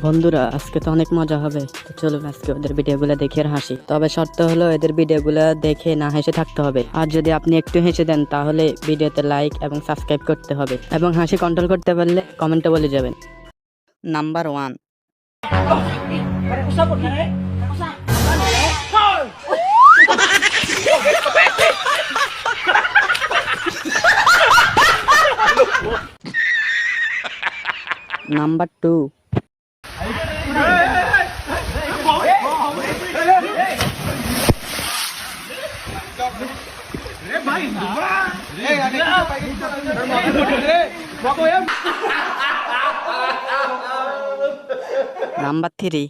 বন্ধুরা আজকে তো অনেক মজা হবে, তো চলুন আজকে ওদের ভিডিওগুলো দেখে আর হাসি। তবে শর্ত হলো এদের ভিডিওগুলো দেখে না হেসে থাকতে হবে। আর যদি আপনি একটু হেসে দেন তাহলে ভিডিওতে লাইক এবং সাবস্ক্রাইব করতে হবে, এবং হাসি কন্ট্রোল করতে পারলে কমেন্টে বলে যাবেন। নাম্বার 1। নাম্বার 2। নাম্বার 3।